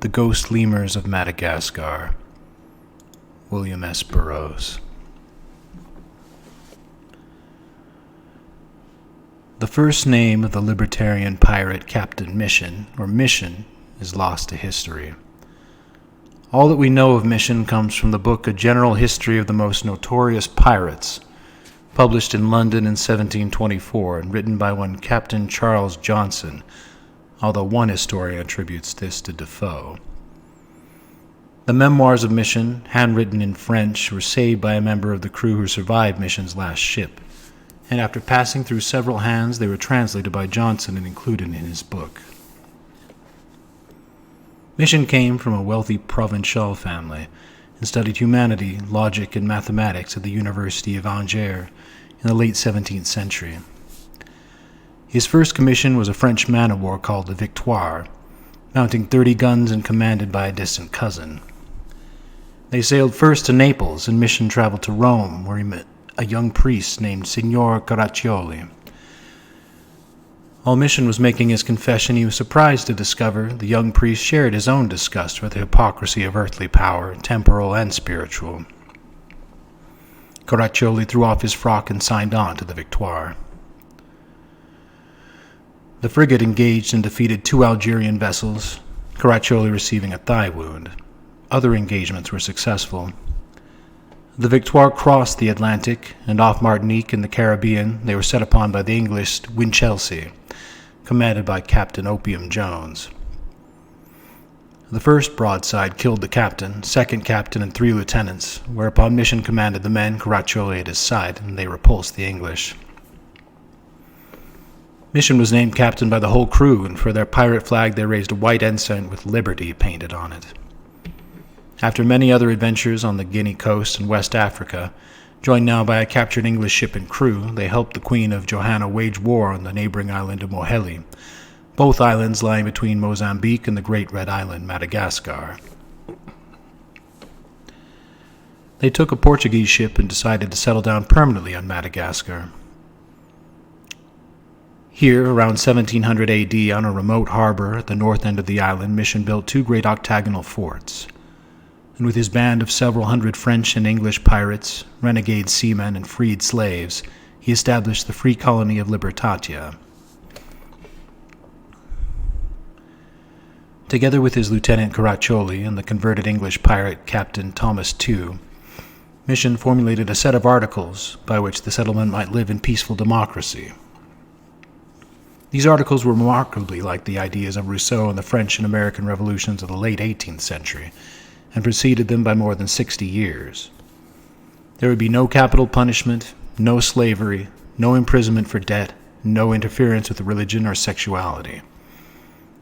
The Ghost Lemurs of Madagascar, William S. Burroughs. The first name of the libertarian pirate Captain Mission, or Mission, is lost to history. All that we know of Mission comes from the book A General History of the Most Notorious Pirates, published in London in 1724 and written by one Captain Charles Johnson, although one historian attributes this to Defoe. The memoirs of Mission, handwritten in French, were saved by a member of the crew who survived Mission's last ship, and after passing through several hands, they were translated by Johnson and included in his book. Mission came from a wealthy Provençal family and studied humanity, logic, and mathematics at the University of Angers in the late 17th century. His first commission was a French man-of-war called the Victoire, mounting 30 guns and commanded by a distant cousin. They sailed first to Naples, and Mission traveled to Rome, where he met a young priest named Signor Caraccioli. While Mission was making his confession, he was surprised to discover the young priest shared his own disgust for the hypocrisy of earthly power, temporal and spiritual. Caraccioli threw off his frock and signed on to the Victoire. The frigate engaged and defeated 2 Algerian vessels, Caraccioli receiving a thigh wound. Other engagements were successful. The Victoire crossed the Atlantic, and off Martinique in the Caribbean they were set upon by the English Winchelsea, commanded by Captain Opium Jones. The first broadside killed the captain, second captain, and 3 lieutenants, whereupon Mission commanded the men, Caraccioli at his side, and they repulsed the English. Mission was named captain by the whole crew, and for their pirate flag they raised a white ensign with Liberty painted on it. After many other adventures on the Guinea coast and West Africa, joined now by a captured English ship and crew, they helped the Queen of Johanna wage war on the neighboring island of Moheli, both islands lying between Mozambique and the Great Red Island, Madagascar. They took a Portuguese ship and decided to settle down permanently on Madagascar. Here, around 1700 AD, on a remote harbor at the north end of the island, Mission built 2 great octagonal forts. And with his band of several hundred French and English pirates, renegade seamen, and freed slaves, he established the free colony of Libertatia. Together with his lieutenant Caraccioli and the converted English pirate Captain Thomas Tew, Mission formulated a set of articles by which the settlement might live in peaceful democracy. These articles were remarkably like the ideas of Rousseau in the French and American revolutions of the late 18th century, and preceded them by more than 60 years. There would be no capital punishment, no slavery, no imprisonment for debt, no interference with religion or sexuality.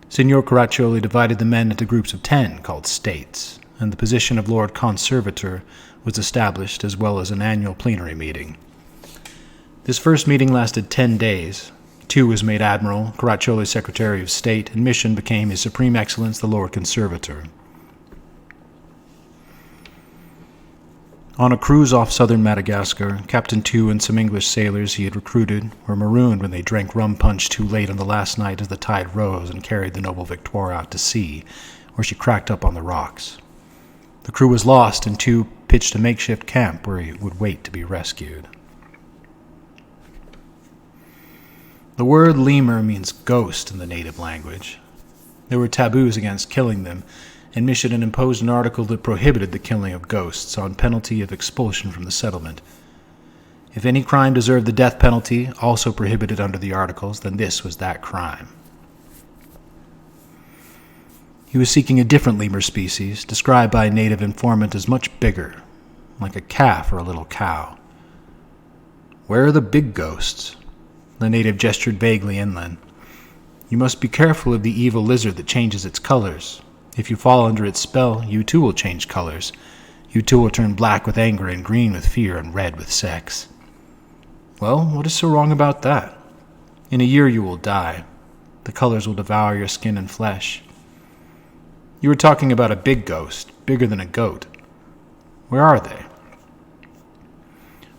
Signor Caraccioli divided the men into groups of 10 called states, and the position of Lord Conservator was established, as well as an annual plenary meeting. This first meeting lasted 10 days. Tew was made admiral, Caraccioli Secretary of State, and Mission became His Supreme Excellence the Lord Conservator. On a cruise off southern Madagascar, Captain Tew and some English sailors he had recruited were marooned when they drank rum punch too late on the last night as the tide rose and carried the noble Victoire out to sea, where she cracked up on the rocks. The crew was lost, and Tew pitched a makeshift camp where he would wait to be rescued. The word lemur means ghost in the native language. There were taboos against killing them, and Mission had imposed an article that prohibited the killing of ghosts on penalty of expulsion from the settlement. If any crime deserved the death penalty, also prohibited under the articles, then this was that crime. He was seeking a different lemur species, described by a native informant as much bigger, like a calf or a little cow. "Where are the big ghosts?" The native gestured vaguely inland. "You must be careful of the evil lizard that changes its colors. If you fall under its spell, you too will change colors. You too will turn black with anger and green with fear and red with sex." "Well, what is so wrong about that? In a year you will die. The colors will devour your skin and flesh." "You were talking about a big ghost, bigger than a goat. Where are they?"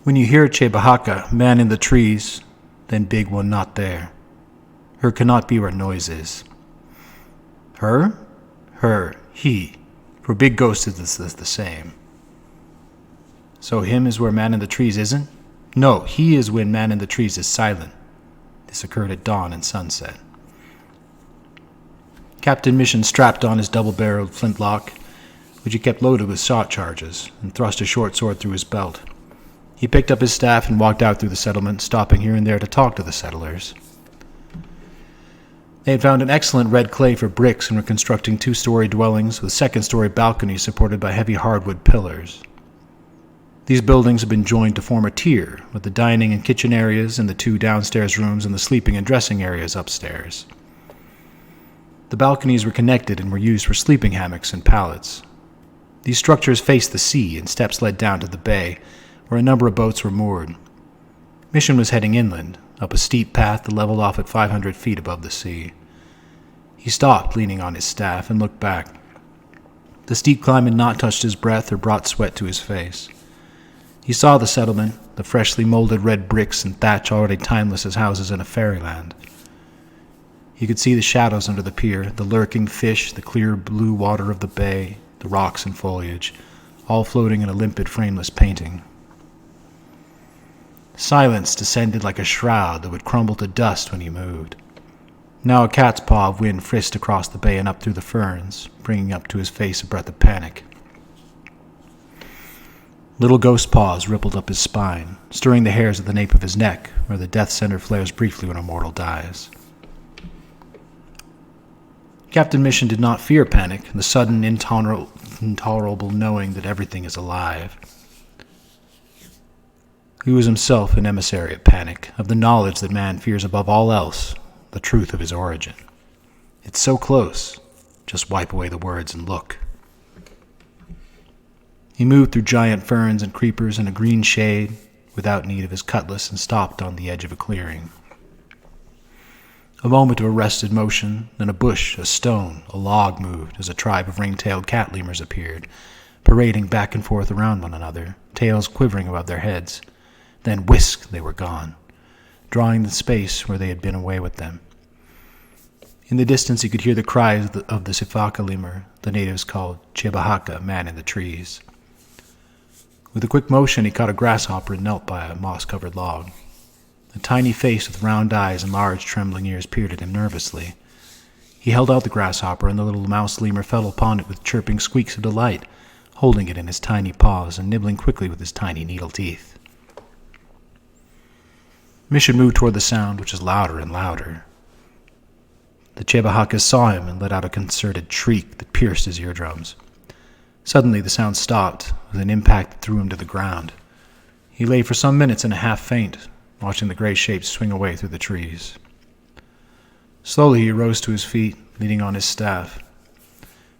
"When you hear Chebahaka, man in the trees, then big one not there. Her cannot be where noise is." "Her? Her, He. For big ghost is the same. So him is where man in the trees isn't? No, he is when man in the trees is silent. This occurred at dawn and sunset. Captain Mission strapped on his double-barreled flintlock, which he kept loaded with shot charges, and thrust a short sword through his belt. He picked up his staff and walked out through the settlement, stopping here and there to talk to the settlers. They had found an excellent red clay for bricks and were constructing 2-story dwellings with second-story balconies supported by heavy hardwood pillars. These buildings had been joined to form a tier, with the dining and kitchen areas and the 2 downstairs rooms and the sleeping and dressing areas upstairs. The balconies were connected and were used for sleeping hammocks and pallets. These structures faced the sea, and steps led down to the bay, where a number of boats were moored. Mission was heading inland, up a steep path that leveled off at 500 feet above the sea. He stopped, leaning on his staff, and looked back. The steep climb had not touched his breath or brought sweat to his face. He saw the settlement, the freshly molded red bricks and thatch already timeless as houses in a fairyland. He could see the shadows under the pier, the lurking fish, the clear blue water of the bay, the rocks and foliage, all floating in a limpid, frameless painting. Silence descended like a shroud that would crumble to dust when he moved. Now a cat's paw of wind frisked across the bay and up through the ferns, bringing up to his face a breath of panic. Little ghost paws rippled up his spine, stirring the hairs at the nape of his neck, where the death center flares briefly when a mortal dies. Captain Mission did not fear panic, the sudden, intolerable knowing that everything is alive. He was himself an emissary of panic, of the knowledge that man fears above all else, the truth of his origin. It's so close. Just wipe away the words and look. He moved through giant ferns and creepers in a green shade, without need of his cutlass, and stopped on the edge of a clearing. A moment of arrested motion, then a bush, a stone, a log moved as a tribe of ring-tailed cat lemurs appeared, parading back and forth around one another, tails quivering above their heads. Then whisk, they were gone, drawing the space where they had been away with them. In the distance he could hear the cries of the sifaka lemur, the natives called chebahaka, man in the trees. With a quick motion he caught a grasshopper and knelt by a moss-covered log. A tiny face with round eyes and large trembling ears peered at him nervously. He held out the grasshopper, and the little mouse lemur fell upon it with chirping squeaks of delight, holding it in his tiny paws and nibbling quickly with his tiny needle teeth. Mission moved toward the sound, which was louder and louder. The Chebahakas saw him and let out a concerted shriek that pierced his eardrums. Suddenly the sound stopped, with an impact that threw him to the ground. He lay for some minutes in a half-faint, watching the gray shapes swing away through the trees. Slowly he rose to his feet, leaning on his staff.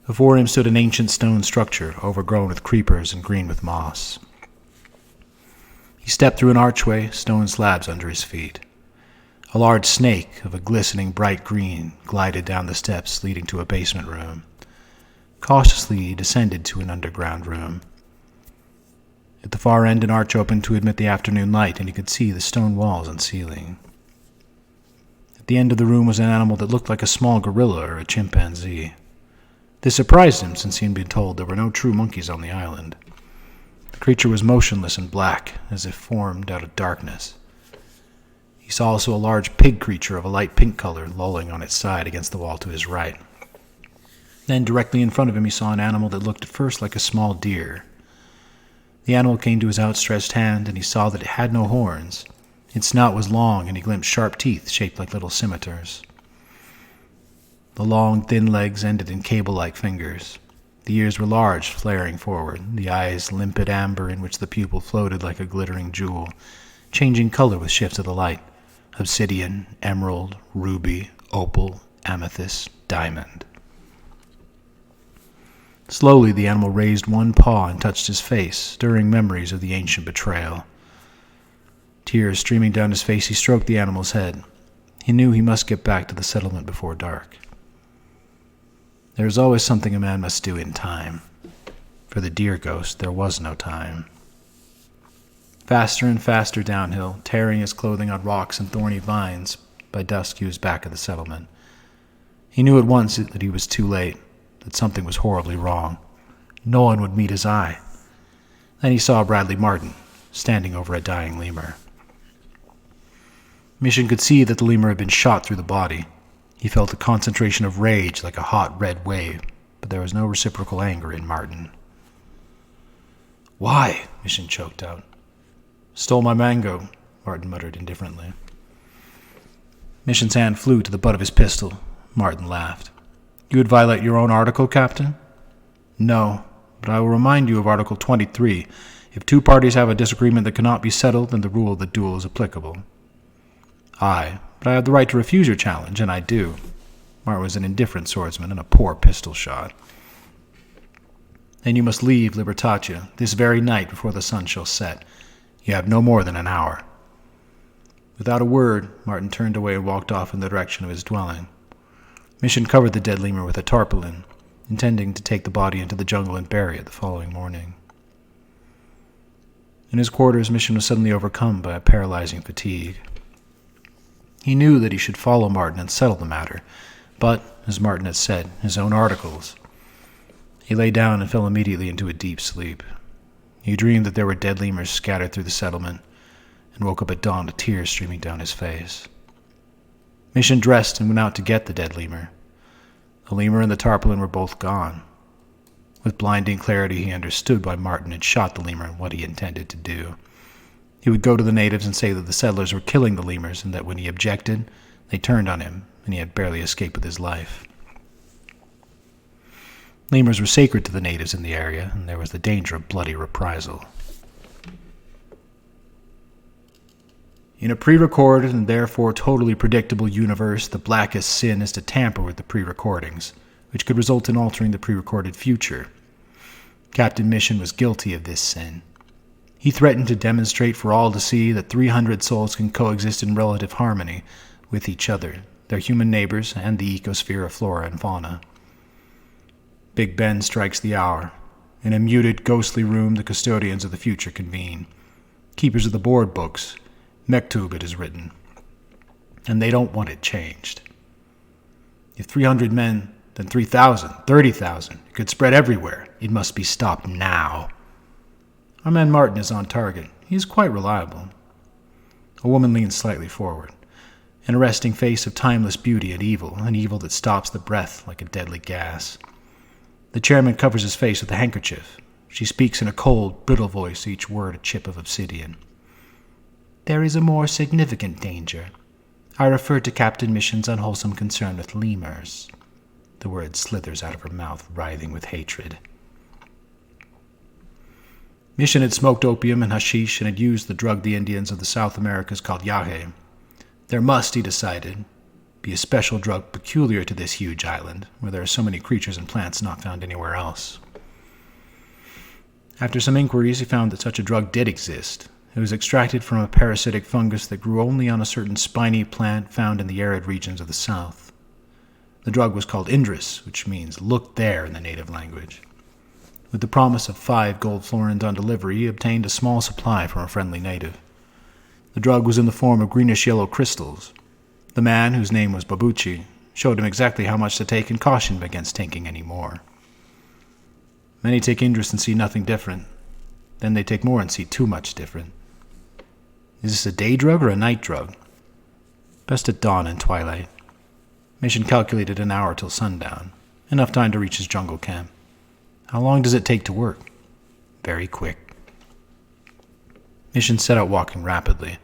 Before him stood an ancient stone structure, overgrown with creepers and green with moss. He stepped through an archway, stone slabs under his feet. A large snake of a glistening bright green glided down the steps leading to a basement room. Cautiously he descended to an underground room. At the far end an arch opened to admit the afternoon light, and he could see the stone walls and ceiling. At the end of the room was an animal that looked like a small gorilla or a chimpanzee. This surprised him, since he had been told there were no true monkeys on the island. The creature was motionless and black, as if formed out of darkness. He saw also a large pig creature of a light pink color lolling on its side against the wall to his right. Then, directly in front of him, he saw an animal that looked at first like a small deer. The animal came to his outstretched hand, and he saw that it had no horns. Its snout was long, and he glimpsed sharp teeth shaped like little scimitars. The long, thin legs ended in cable-like fingers. The ears were large, flaring forward, the eyes limpid amber in which the pupil floated like a glittering jewel, changing color with shifts of the light: obsidian, emerald, ruby, opal, amethyst, diamond. Slowly the animal raised one paw and touched his face, stirring memories of the ancient betrayal. Tears streaming down his face, he stroked the animal's head. He knew he must get back to the settlement before dark. There is always something a man must do in time. For the deer ghost, there was no time. Faster and faster downhill, tearing his clothing on rocks and thorny vines, by dusk he was back at the settlement. He knew at once that he was too late. that something was horribly wrong. No one would meet his eye. Then he saw Bradley Martin, standing over a dying lemur. Mission could see that the lemur had been shot through the body. He felt a concentration of rage like a hot red wave, but there was no reciprocal anger in Martin. "Why?" Mission choked out. "Stole my mango," Martin muttered indifferently. Mission's hand flew to the butt of his pistol. Martin laughed. "You would violate your own article, Captain?" "No, but I will remind you of Article 23. If two parties have a disagreement that cannot be settled, then the rule of the duel is applicable." "Aye, but I have the right to refuse your challenge, and I do." Martin was an indifferent swordsman and a poor pistol shot. "Then you must leave Libertatia this very night before the sun shall set. You have no more than an hour." Without a word, Martin turned away and walked off in the direction of his dwelling. Mission covered the dead lemur with a tarpaulin, intending to take the body into the jungle and bury it the following morning. In his quarters, Mission was suddenly overcome by a paralyzing fatigue. He knew that he should follow Martin and settle the matter, but, as Martin had said, his own articles. He lay down and fell immediately into a deep sleep. He dreamed that there were dead lemurs scattered through the settlement, and woke up at dawn with tears streaming down his face. Mission dressed and went out to get the dead lemur. The lemur and the tarpaulin were both gone. With blinding clarity, he understood why Martin had shot the lemur and what he intended to do. He would go to the natives and say that the settlers were killing the lemurs, and that when he objected, they turned on him, and he had barely escaped with his life. Lemurs were sacred to the natives in the area, and there was the danger of bloody reprisal. In a pre-recorded and therefore totally predictable universe, the blackest sin is to tamper with the pre-recordings, which could result in altering the pre-recorded future. Captain Mission was guilty of this sin. He threatened to demonstrate for all to see that 300 souls can coexist in relative harmony with each other, their human neighbors, and the ecosphere of flora and fauna. Big Ben strikes the hour. In a muted, ghostly room, the custodians of the future convene. Keepers of the board books. Mektub, it is written. And they don't want it changed. If 300 men, then 3,000, 30,000. It could spread everywhere. It must be stopped now. Our man Martin is on target. He is quite reliable. A woman leans slightly forward. An arresting face of timeless beauty and evil, an evil that stops the breath like a deadly gas. The chairman covers his face with a handkerchief. She speaks in a cold, brittle voice, each word a chip of obsidian. "There is a more significant danger. I refer to Captain Mission's unwholesome concern with lemurs." The word slithers out of her mouth, writhing with hatred. Mission had smoked opium and hashish and had used the drug the Indians of the South Americas called yahe. There must, he decided, be a special drug peculiar to this huge island, where there are so many creatures and plants not found anywhere else. After some inquiries, he found that such a drug did exist. It was extracted from a parasitic fungus that grew only on a certain spiny plant found in the arid regions of the south. The drug was called Indris, which means "look there" in the native language. With the promise of 5 gold florins on delivery, he obtained a small supply from a friendly native. The drug was in the form of greenish-yellow crystals. The man, whose name was Babuchi, showed him exactly how much to take and cautioned him against taking any more. Many take Indris and see nothing different. Then they take more and see too much different. Is this a day drug or a night drug? Best at dawn and twilight. Mission calculated an hour till sundown. Enough time to reach his jungle camp. How long does it take to work? Very quick. Mission set out walking rapidly.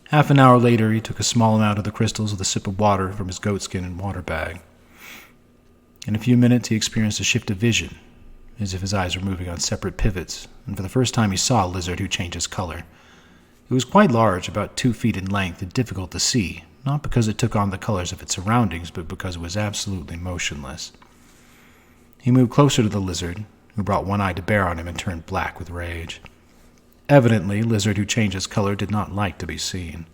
Half an hour later, he took a small amount of the crystals with a sip of water from his goatskin and water bag. In a few minutes, he experienced a shift of vision, as if his eyes were moving on separate pivots, and for the first time he saw a lizard who changed its color. It was quite large, about 2 feet in length, and difficult to see, not because it took on the colors of its surroundings, but because it was absolutely motionless. He moved closer to the lizard, who brought one eye to bear on him and turned black with rage. Evidently, lizard who changed his color did not like to be seen.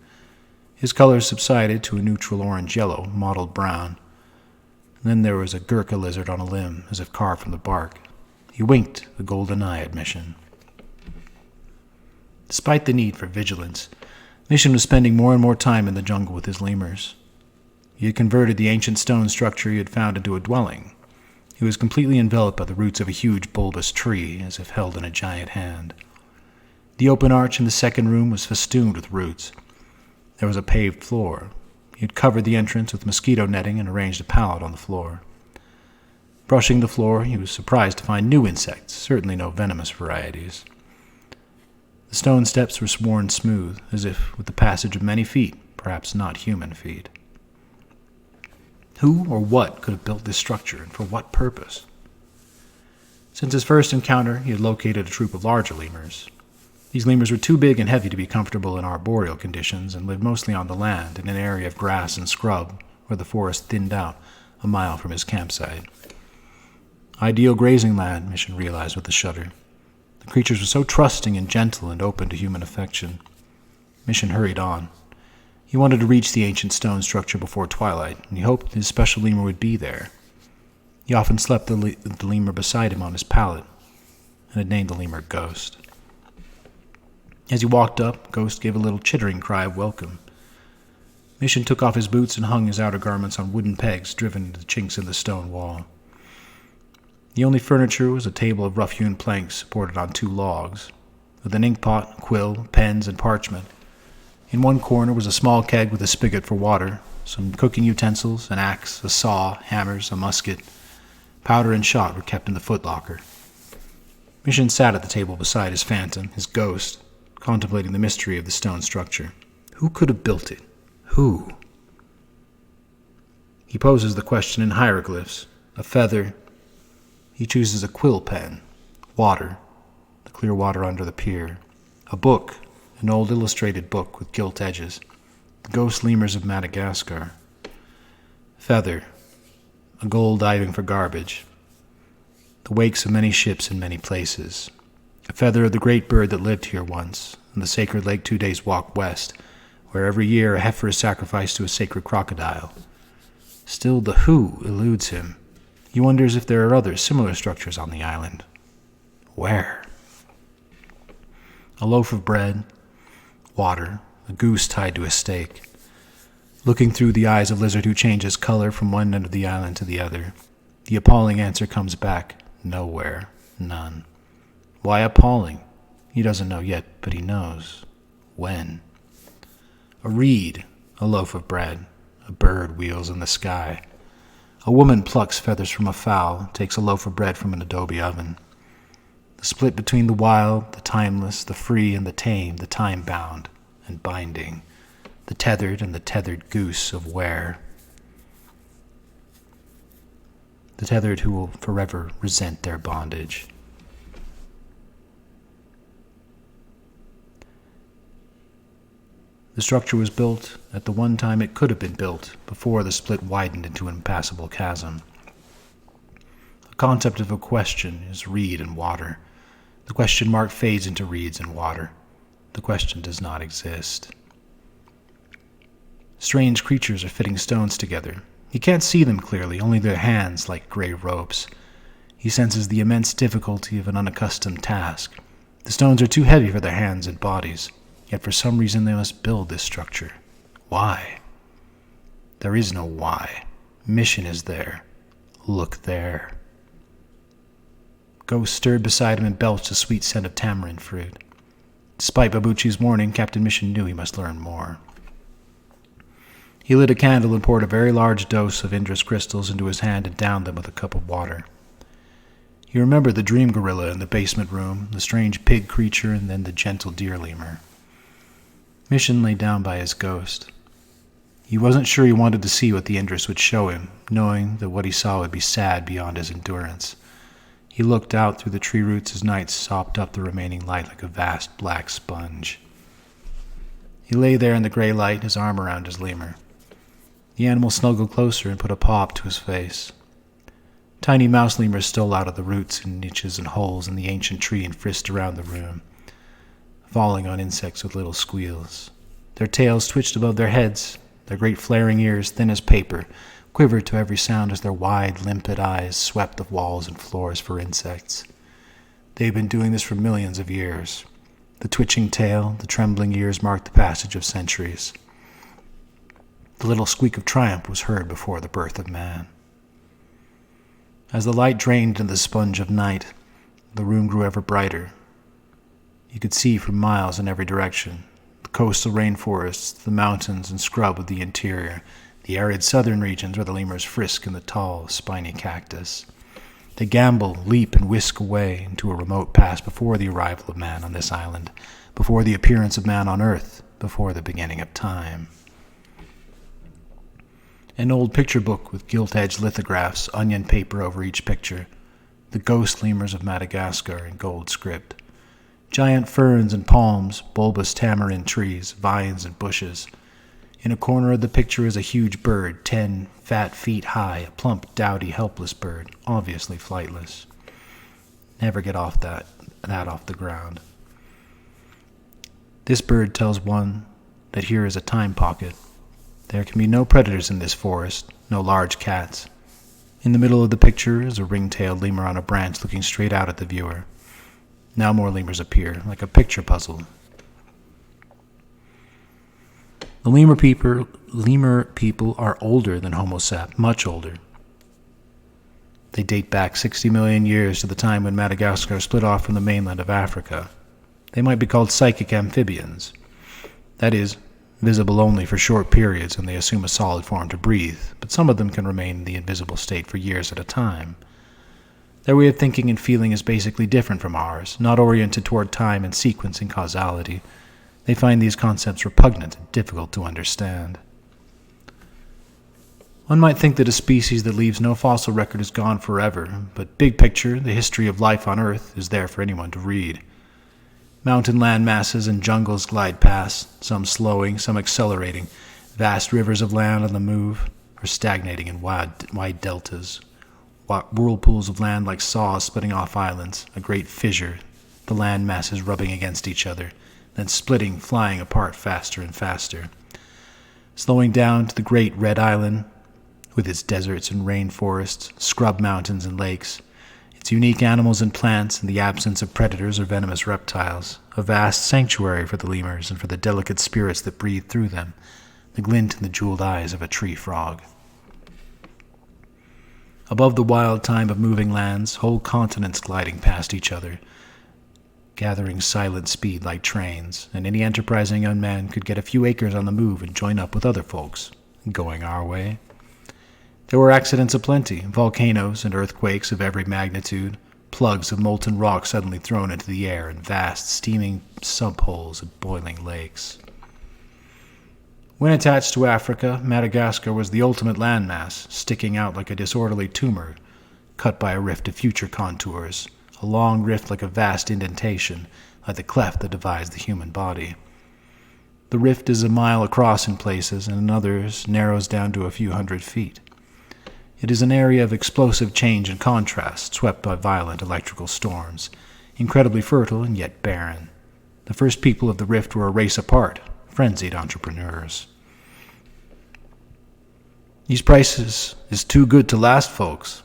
His color subsided to a neutral orange-yellow, mottled brown. Then there was a Gurkha lizard on a limb, as if carved from the bark. He winked the golden eye at Mission. Despite the need for vigilance, Mission was spending more and more time in the jungle with his lemurs. He had converted the ancient stone structure he had found into a dwelling. He was completely enveloped by the roots of a huge bulbous tree, as if held in a giant hand. The open arch in the second room was festooned with roots. There was a paved floor. He had covered the entrance with mosquito netting and arranged a pallet on the floor. Brushing the floor, he was surprised to find new insects, certainly no venomous varieties. The stone steps were worn smooth, as if with the passage of many feet, perhaps not human feet. Who or what could have built this structure, and for what purpose? Since his first encounter, he had located a troop of larger lemurs. These lemurs were too big and heavy to be comfortable in arboreal conditions and lived mostly on the land in an area of grass and scrub where the forest thinned out a mile from his campsite. Ideal grazing land, Mission realized with a shudder. The creatures were so trusting and gentle and open to human affection. Mission hurried on. He wanted to reach the ancient stone structure before twilight, and he hoped his special lemur would be there. He often slept the lemur beside him on his pallet, and had named the lemur Ghost. As he walked up, Ghost gave a little chittering cry of welcome. Mission took off his boots and hung his outer garments on wooden pegs driven into the chinks in the stone wall. The only furniture was a table of rough-hewn planks supported on 2 logs, with an inkpot, quill, pens, and parchment. In one corner was a small keg with a spigot for water, some cooking utensils, an axe, a saw, hammers, a musket. Powder and shot were kept in the footlocker. Mission sat at the table beside his phantom, his ghost, contemplating the mystery of the stone structure. Who could have built it? Who? He poses the question in hieroglyphs. A feather. He chooses a quill pen. Water. The clear water under the pier. A book. An old illustrated book with gilt edges. The Ghost Lemurs of Madagascar. Feather. A gull diving for garbage. The wakes of many ships in many places. A feather of the great bird that lived here once, on the sacred lake 2 days' walk west, where every year a heifer is sacrificed to a sacred crocodile. Still the who eludes him. He wonders if there are other similar structures on the island. Where? A loaf of bread, water, a goose tied to a stake. Looking through the eyes of lizard who changes color from one end of the island to the other, the appalling answer comes back, nowhere, none. Why appalling? He doesn't know yet, but he knows. When? A reed, a loaf of bread, a bird wheels in the sky. A woman plucks feathers from a fowl, takes a loaf of bread from an adobe oven. The split between the wild, the timeless, the free and the tame, the time-bound and binding, the tethered and the tethered goose of where? The tethered who will forever resent their bondage. The structure was built at the one time it could have been built, before the split widened into an impassable chasm. The concept of a question is reed and water. The question mark fades into reeds and water. The question does not exist. Strange creatures are fitting stones together. He can't see them clearly, only their hands like gray ropes. He senses the immense difficulty of an unaccustomed task. The stones are too heavy for their hands and bodies. Yet for some reason they must build this structure. Why? There is no why. Mission is there. Look there. Ghost stirred beside him and belched a sweet scent of tamarind fruit. Despite Babuchi's warning, Captain Mission knew he must learn more. He lit a candle and poured a very large dose of Indra's crystals into his hand and downed them with a cup of water. He remembered the dream gorilla in the basement room, the strange pig creature, and then the gentle deer lemur. Mission lay down by his ghost. He wasn't sure he wanted to see what the Indris would show him, knowing that what he saw would be sad beyond his endurance. He looked out through the tree roots as night sopped up the remaining light like a vast black sponge. He lay there in the gray light, his arm around his lemur. The animal snuggled closer and put a paw up to his face. Tiny mouse lemurs stole out of the roots and niches and holes in the ancient tree and frisked around the room, falling on insects with little squeals. Their tails twitched above their heads, their great flaring ears, thin as paper, quivered to every sound as their wide, limpid eyes swept the walls and floors for insects. They had been doing this for millions of years. The twitching tail, the trembling ears marked the passage of centuries. The little squeak of triumph was heard before the birth of man. As the light drained into the sponge of night, the room grew ever brighter. You could see for miles in every direction. The coastal rainforests, the mountains and scrub of the interior, the arid southern regions where the lemurs frisk in the tall, spiny cactus. They gambol, leap, and whisk away into a remote past before the arrival of man on this island, before the appearance of man on Earth, before the beginning of time. An old picture book with gilt-edged lithographs, onion paper over each picture. The ghost lemurs of Madagascar in gold script. Giant ferns and palms, bulbous tamarind trees, vines and bushes. In a corner of the picture is a huge bird, 10 fat feet high, a plump, dowdy, helpless bird, obviously flightless. Never get off that off the ground. This bird tells one that here is a time pocket. There can be no predators in this forest, no large cats. In the middle of the picture is a ring-tailed lemur on a branch looking straight out at the viewer. Now more lemurs appear, like a picture puzzle. The lemur people are older than Homo sap, much older. They date back 60 million years to the time when Madagascar split off from the mainland of Africa. They might be called psychic amphibians. That is, visible only for short periods when they assume a solid form to breathe, but some of them can remain in the invisible state for years at a time. Their way of thinking and feeling is basically different from ours, not oriented toward time and sequence and causality. They find these concepts repugnant and difficult to understand. One might think that a species that leaves no fossil record is gone forever, but big picture, the history of life on Earth, is there for anyone to read. Mountain land masses and jungles glide past, some slowing, some accelerating, vast rivers of land on the move, or stagnating in wide deltas. Whirlpools of land like saws splitting off islands, a great fissure, the land masses rubbing against each other, then splitting, flying apart faster and faster. Slowing down to the great Red Island, with its deserts and rainforests, scrub mountains and lakes, its unique animals and plants, and the absence of predators or venomous reptiles, a vast sanctuary for the lemurs and for the delicate spirits that breathe through them, the glint in the jeweled eyes of a tree frog. Above the wild time of moving lands, whole continents gliding past each other, gathering silent speed like trains, and any enterprising young man could get a few acres on the move and join up with other folks, going our way. There were accidents aplenty, volcanoes and earthquakes of every magnitude, plugs of molten rock suddenly thrown into the air, and vast, steaming subholes of boiling lakes. When attached to Africa, Madagascar was the ultimate landmass, sticking out like a disorderly tumor, cut by a rift of future contours, a long rift like a vast indentation, like the cleft that divides the human body. The rift is a mile across in places, and in others narrows down to a few hundred feet. It is an area of explosive change and contrast, swept by violent electrical storms, incredibly fertile and yet barren. The first people of the rift were a race apart, frenzied entrepreneurs. These prices is too good to last, folks.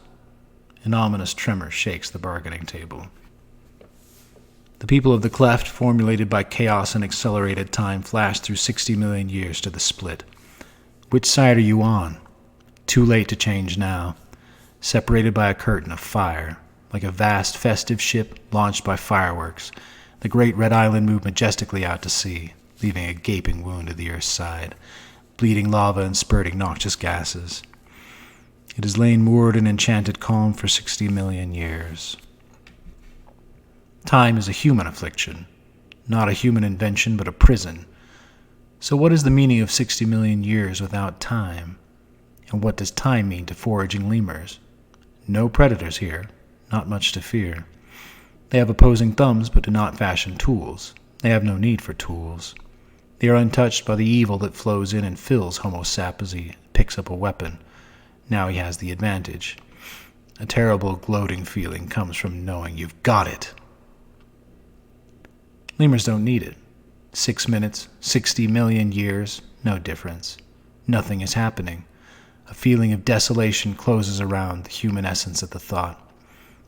An ominous tremor shakes the bargaining table. The people of the cleft, formulated by chaos and accelerated time, flashed through 60 million years to the split. Which side are you on? Too late to change now. Separated by a curtain of fire, like a vast festive ship launched by fireworks, the great Red Island moved majestically out to sea, leaving a gaping wound at the Earth's side, bleeding lava and spurting noxious gases. It has lain moored in enchanted calm for 60 million years. Time is a human affliction, not a human invention, but a prison. So what is the meaning of 60 million years without time? And what does time mean to foraging lemurs? No predators here, not much to fear. They have opposing thumbs, but do not fashion tools. They have no need for tools. They are untouched by the evil that flows in and fills Homo sap as he picks up a weapon. Now he has the advantage. A terrible gloating feeling comes from knowing you've got it. Lemurs don't need it. 6 minutes, 60 million years, no difference. Nothing is happening. A feeling of desolation closes around the human essence at the thought.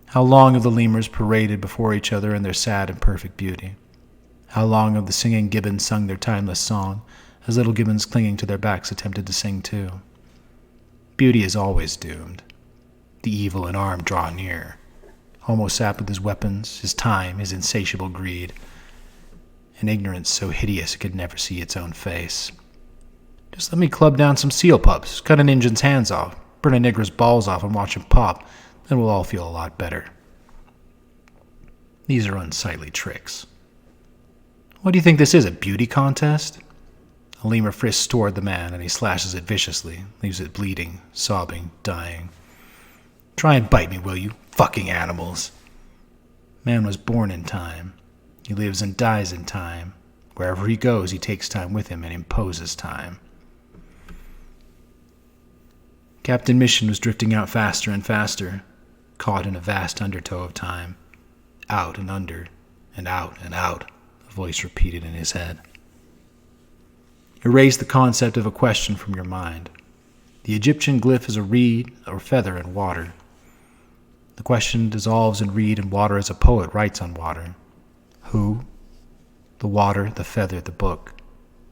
How long have the lemurs paraded before each other in their sad and perfect beauty? How long have the singing gibbons sung their timeless song, as little gibbons clinging to their backs attempted to sing too? Beauty is always doomed. The evil and armed draw near. Homo sap with his weapons, his time, his insatiable greed. An ignorance so hideous it could never see its own face. Just let me club down some seal pups, cut an Injun's hands off, burn a nigger's balls off and watch him pop, then we'll all feel a lot better. These are unsightly tricks. What do you think this is, a beauty contest? A lemur frisks toward the man, and he slashes it viciously, leaves it bleeding, sobbing, dying. Try and bite me, will you, fucking animals? Man was born in time. He lives and dies in time. Wherever he goes, he takes time with him and imposes time. Captain Mission was drifting out faster and faster, caught in a vast undertow of time. Out and under, and out, a voice repeated in his head. Erase the concept of a question from your mind. The Egyptian glyph is a reed or feather in water. The question dissolves in reed and water as a poet writes on water. Who? The water, the feather, the book.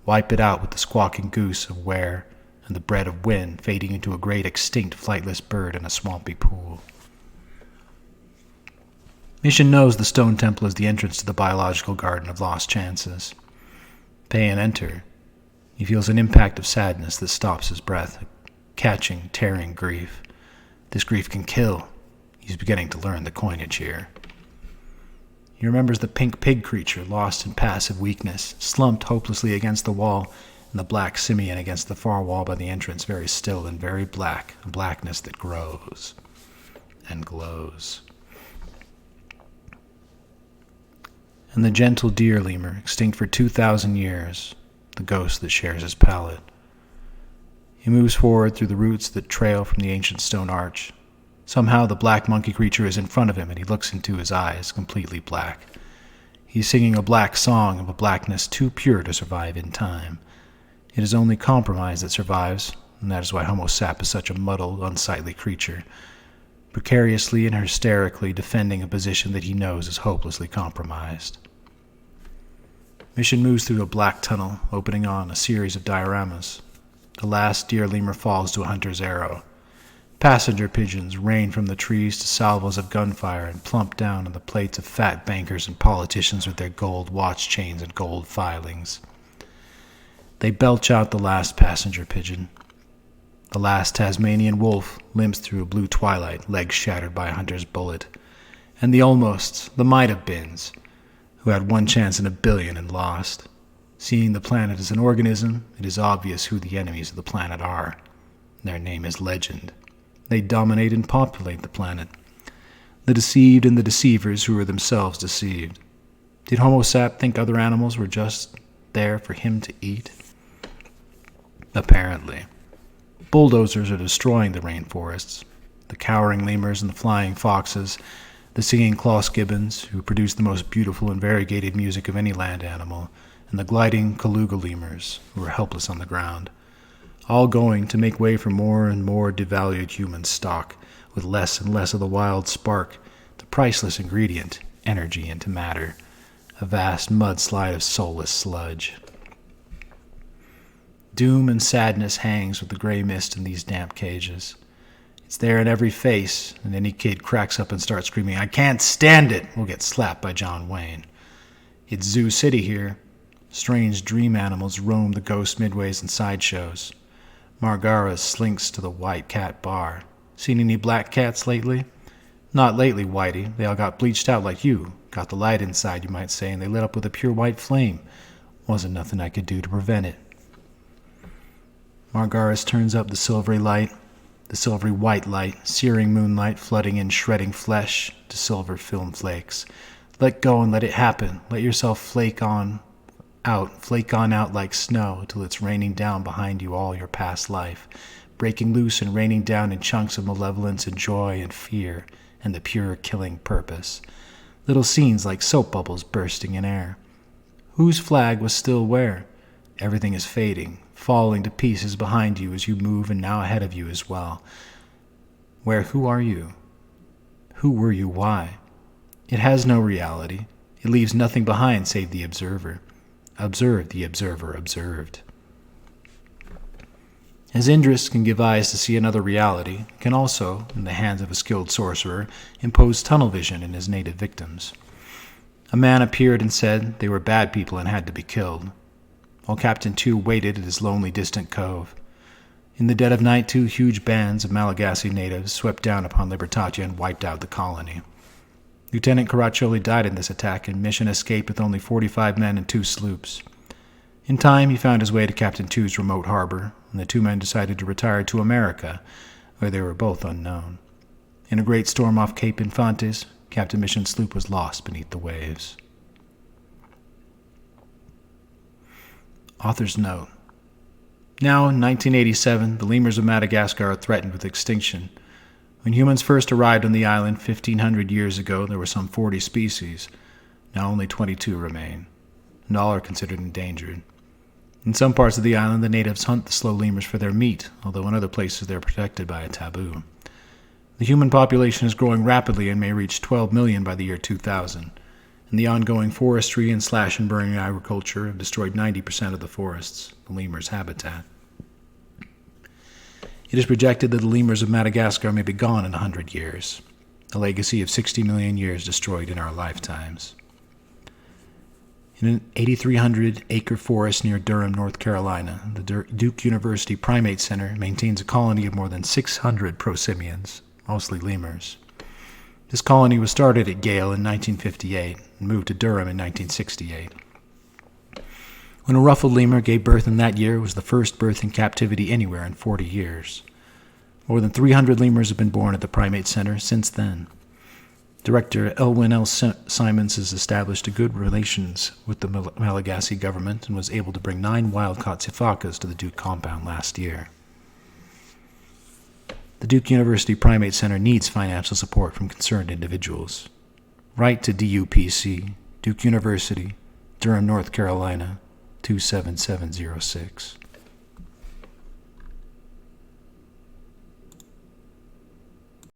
Wipe it out with the squawking goose of where, and the bread of wind fading into a great extinct flightless bird in a swampy pool. Mission knows the stone temple is the entrance to the biological garden of lost chances. Pay and enter. He feels an impact of sadness that stops his breath, a catching, tearing grief. This grief can kill. He's beginning to learn the coinage here. He remembers the pink pig creature lost in passive weakness, slumped hopelessly against the wall, and the black simian against the far wall by the entrance, very still and very black, a blackness that grows and glows. And the gentle deer lemur, extinct for 2,000 years, the ghost that shares his palate. He moves forward through the roots that trail from the ancient stone arch. Somehow the black monkey creature is in front of him, and he looks into his eyes, completely black. He's singing a black song of a blackness too pure to survive in time. It is only compromise that survives, and that is why Homo sap is such a muddled, unsightly creature, precariously and hysterically defending a position that he knows is hopelessly compromised. Mission moves through a black tunnel, opening on a series of dioramas. The last deer lemur falls to a hunter's arrow. Passenger pigeons rain from the trees to salvos of gunfire and plump down on the plates of fat bankers and politicians with their gold watch chains and gold filings. They belch out the last passenger pigeon. The last Tasmanian wolf limps through a blue twilight, legs shattered by a hunter's bullet. And the almosts, the might-have-beens, who had one chance in a billion and lost. Seeing the planet as an organism, it is obvious who the enemies of the planet are. Their name is legend. They dominate and populate the planet. The deceived and the deceivers who are themselves deceived. Did Homo sap think other animals were just there for him to eat? Apparently. Bulldozers are destroying the rainforests. The cowering lemurs and the flying foxes, the singing Klaus gibbons, who produce the most beautiful and variegated music of any land animal, and the gliding Kaluga lemurs, who are helpless on the ground, all going to make way for more and more devalued human stock, with less and less of the wild spark, the priceless ingredient, energy into matter, a vast mudslide of soulless sludge. Doom and sadness hangs with the gray mist in these damp cages. It's there in every face, and any kid cracks up and starts screaming, "I can't stand it!" will get slapped by John Wayne. It's Zoo City here. Strange dream animals roam the ghost midways and sideshows. Margara slinks to the White Cat bar. Seen any black cats lately? Not lately, Whitey. They all got bleached out like you. Got the light inside, you might say, and they lit up with a pure white flame. Wasn't nothing I could do to prevent it. Margaris turns up the silvery light, the silvery white light, searing moonlight flooding in shredding flesh to silver film flakes. Let go and let it happen. Let yourself flake on out like snow till it's raining down behind you all your past life, breaking loose and raining down in chunks of malevolence and joy and fear and the pure killing purpose. Little scenes like soap bubbles bursting in air. Whose flag was still where? Everything is fading, falling to pieces behind you as you move and now ahead of you as well. Who are you? Who were you? Why? It has no reality. It leaves nothing behind save the observer. Observe the observer observed. As Indris can give eyes to see another reality, he can also, in the hands of a skilled sorcerer, impose tunnel vision in his native victims. A man appeared and said they were bad people and had to be killed, while Captain Two waited at his lonely, distant cove. In the dead of night, 2 huge bands of Malagasy natives swept down upon Libertatia and wiped out the colony. Lieutenant Caraccioli died in this attack, and Mission escaped with only 45 men and 2 sloops. In time, he found his way to Captain Two's remote harbor, and the 2 men decided to retire to America, where they were both unknown. In a great storm off Cape Infantes, Captain Mission's sloop was lost beneath the waves. Author's note. Now, in 1987, the lemurs of Madagascar are threatened with extinction. When humans first arrived on the island 1,500 years ago, there were some 40 species. Now only 22 remain, and all are considered endangered. In some parts of the island, the natives hunt the slow lemurs for their meat, although in other places they are protected by a taboo. The human population is growing rapidly and may reach 12 million by the year 2000, and the ongoing forestry and slash-and-burn agriculture have destroyed 90% of the forests, the lemurs' habitat. It is projected that the lemurs of Madagascar may be gone in 100 years, a legacy of 60 million years destroyed in our lifetimes. In an 8,300-acre forest near Durham, North Carolina, the Duke University Primate Center maintains a colony of more than 600 prosimians, mostly lemurs. This colony was started at Yale in 1958 and moved to Durham in 1968. When a ruffled lemur gave birth in that year, it was the first birth in captivity anywhere in 40 years. More than 300 lemurs have been born at the Primate Center since then. Director Elwyn L. Simons has established good relations with the Malagasy government and was able to bring 9 wild-caught sifakas to the Duke compound last year. The Duke University Primate Center needs financial support from concerned individuals. Write to DUPC, Duke University, Durham, North Carolina, 27706.